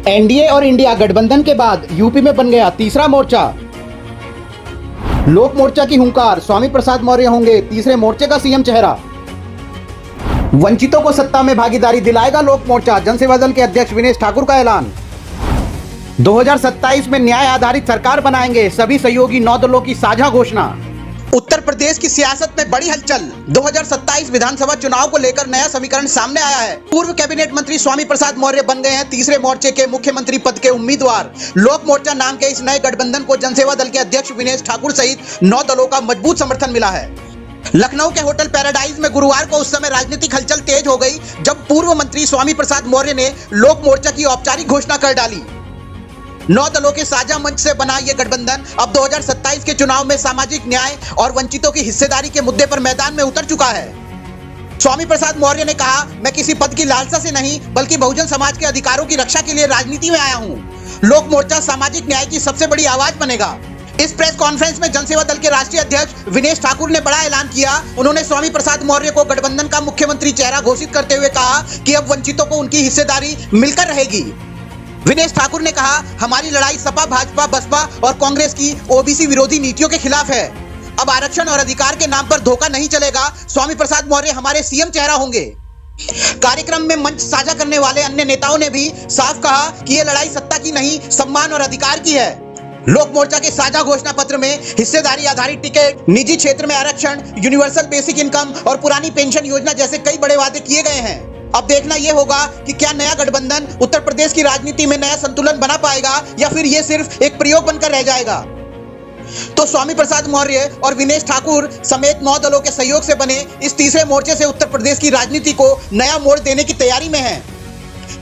NDA और India गठबंधन के बाद यूपी में बन गया तीसरा मोर्चा। लोक मोर्चा की हुंकार, स्वामी प्रसाद मौर्य होंगे तीसरे मोर्चे का सीएम चेहरा। वंचितों को सत्ता में भागीदारी दिलाएगा लोक मोर्चा, जनसेवा दल के अध्यक्ष विनेश ठाकुर का ऐलान। 2027 में न्याय आधारित सरकार बनाएंगे, सभी सहयोगी 9 दलों की साझा घोषणा। उत्तर प्रदेश की सियासत में बड़ी हलचल। 2027 विधानसभा चुनाव को लेकर नया समीकरण सामने आया है। पूर्व कैबिनेट मंत्री स्वामी प्रसाद मौर्य बन गए हैं तीसरे मोर्चे के मुख्यमंत्री पद के उम्मीदवार। लोक मोर्चा नाम के इस नए गठबंधन को जनसेवा दल के अध्यक्ष विनेश ठाकुर सहित 9 दलों का मजबूत समर्थन मिला है। लखनऊ के होटल पैराडाइज में गुरुवार को उस समय राजनीतिक हलचल तेज हो गई जब पूर्व मंत्री स्वामी प्रसाद मौर्य ने लोक मोर्चा की औपचारिक घोषणा कर डाली। 9 दलों के साझा मंच से बना यह गठबंधन अब 2027 के चुनाव में सामाजिक न्याय और वंचितों की हिस्सेदारी के मुद्दे पर मैदान में उतर चुका है। स्वामी प्रसाद मौर्य ने कहा, मैं किसी पद की लालसा से नहीं बल्कि बहुजन समाज के अधिकारों की रक्षा के लिए राजनीति में आया हूं। लोक मोर्चा सामाजिक न्याय की सबसे बड़ी आवाज बनेगा। इस प्रेस कॉन्फ्रेंस में जनसेवा दल के राष्ट्रीय अध्यक्ष विनेश ठाकुर ने बड़ा ऐलान किया। उन्होंने स्वामी प्रसाद मौर्य को गठबंधन का मुख्यमंत्री चेहरा घोषित करते हुए कहा कि अब वंचितों को उनकी हिस्सेदारी मिलकर रहेगी। विनेश ठाकुर ने कहा, हमारी लड़ाई सपा, भाजपा, बसपा और कांग्रेस की ओबीसी विरोधी नीतियों के खिलाफ है। अब आरक्षण और अधिकार के नाम पर धोखा नहीं चलेगा। स्वामी प्रसाद मौर्य हमारे सीएम चेहरा होंगे। कार्यक्रम में मंच साझा करने वाले अन्य नेताओं ने भी साफ कहा कि यह लड़ाई सत्ता की नहीं, सम्मान और अधिकार की है। लोक मोर्चा के साझा घोषणा पत्र में हिस्सेदारी आधारित टिकट, निजी क्षेत्र में आरक्षण, यूनिवर्सल बेसिक इनकम और पुरानी पेंशन योजना जैसे कई बड़े वादे किए गए हैं। अब देखना यह होगा कि क्या नया गठबंधन उत्तर प्रदेश की राजनीति में नया संतुलन बना पाएगा या फिर यह सिर्फ एक प्रयोग बनकर रह जाएगा। तो स्वामी प्रसाद मौर्य और विनेश ठाकुर समेत 9 दलों के सहयोग से बने इस तीसरे मोर्चे से उत्तर प्रदेश की राजनीति को नया मोड़ देने की तैयारी में है।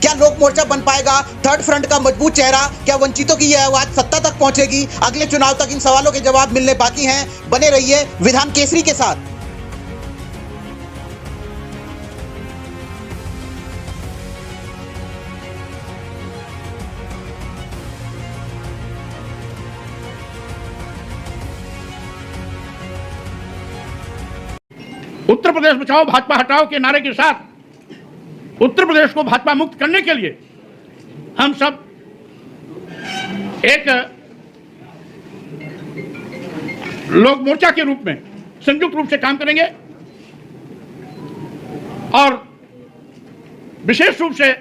क्या लोक मोर्चा बन पाएगा थर्ड फ्रंट का मजबूत चेहरा? क्या वंचितों की यह आवाज सत्ता तक पहुंचेगी? अगले चुनाव तक इन सवालों के जवाब मिलने बाकी हैं। बने रहिए विधान केसरी के साथ। उत्तर प्रदेश बचाओ भाजपा हटाओ के नारे के साथ उत्तर प्रदेश को भाजपा मुक्त करने के लिए हम सब एक लोक मोर्चा के रूप में संयुक्त रूप से काम करेंगे और विशेष रूप से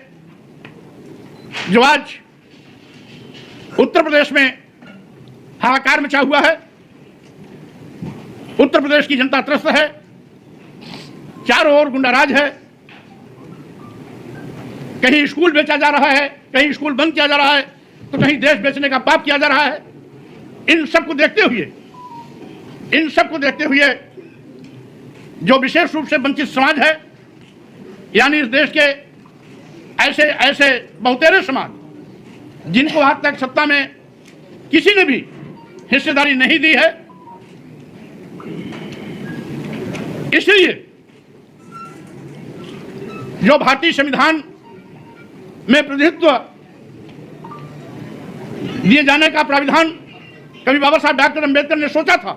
जो आज उत्तर प्रदेश में हाहाकार मचा हुआ है, उत्तर प्रदेश की जनता त्रस्त है, चारों ओर गुंडाराज है, कहीं स्कूल बेचा जा रहा है, कहीं स्कूल बंद किया जा रहा है, तो कहीं देश बेचने का पाप किया जा रहा है। इन सब को देखते हुए जो विशेष रूप से वंचित समाज है, यानी इस देश के ऐसे बहुतेरे समाज जिनको आज तक सत्ता में किसी ने भी हिस्सेदारी नहीं दी है, इसलिए जो भारतीय संविधान में प्रतिनिधित्व दिए जाने का प्राविधान कभी बाबा साहब डॉक्टर अंबेडकर ने सोचा था,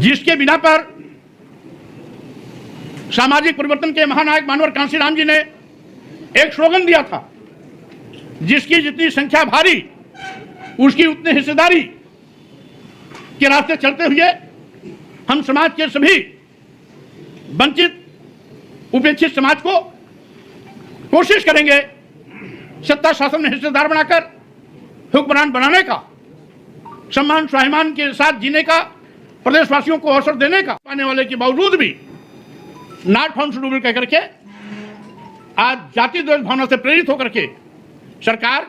जिसके बिना पर सामाजिक परिवर्तन के महानायक मानवर कांशीराम जी ने एक स्लोगन दिया था, जिसकी जितनी संख्या भारी उसकी उतनी हिस्सेदारी के रास्ते चलते हुए हम समाज के सभी वंचित उपेक्षित समाज को कोशिश करेंगे सत्ता शासन में हिस्सेदार बनाकर हुक्मरान बनाने का, सम्मान स्वाभिमान के साथ जीने का, प्रदेशवासियों को अवसर देने का पाने वाले के बावजूद भी नॉट फाउंड सुटेबल कह करके आज जाति द्वेष भावना से प्रेरित होकर के सरकार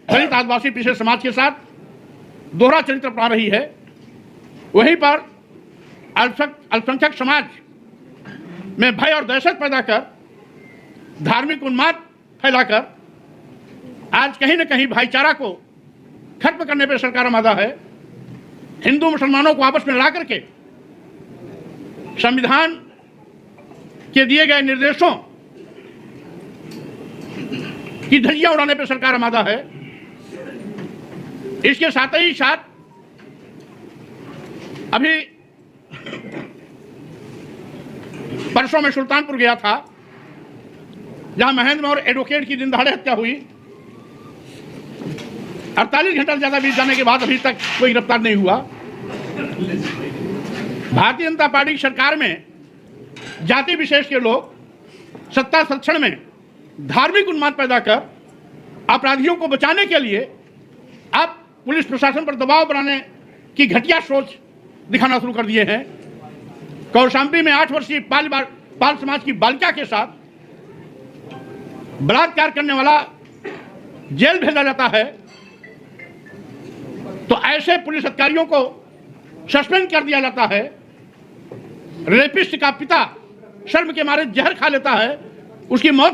दलित आदिवासी पिछड़े समाज के साथ दोहरा चरित्र अपना रही है। वहीं पर अल्पसंख्यक समाज में भय और दहशत पैदा कर, धार्मिक उन्माद फैलाकर आज कहीं न कहीं भाईचारा को खत्म करने पर सरकार आमादा है। हिंदू मुसलमानों को आपस में लड़ा करके संविधान के दिए गए निर्देशों की धज्जियां उड़ाने पर सरकार आमादा है। इसके साथ ही साथ अभी परसों में सुल्तानपुर गया था, जहां महेंद्र और एडवोकेट की दिन दहाड़े हत्या हुई, 48 घंटा ज्यादा बीत जाने के बाद अभी तक कोई गिरफ्तार नहीं हुआ। भारतीय जनता पार्टी की सरकार में जाति विशेष के लोग सत्ता संरक्षण में धार्मिक उन्माद पैदा कर अपराधियों को बचाने के लिए अब पुलिस प्रशासन पर दबाव बनाने की घटिया सोच दिखाना शुरू कर दिए हैं। कौशाम्बी में 8 वर्षीय पाल समाज की बालिका के साथ बलात्कार करने वाला जेल भेजा जाता है, तो ऐसे पुलिस अधिकारियों को सस्पेंड कर दिया जाता है। रेपिस्ट का पिता शर्म के मारे जहर खा लेता है, उसकी मौत हो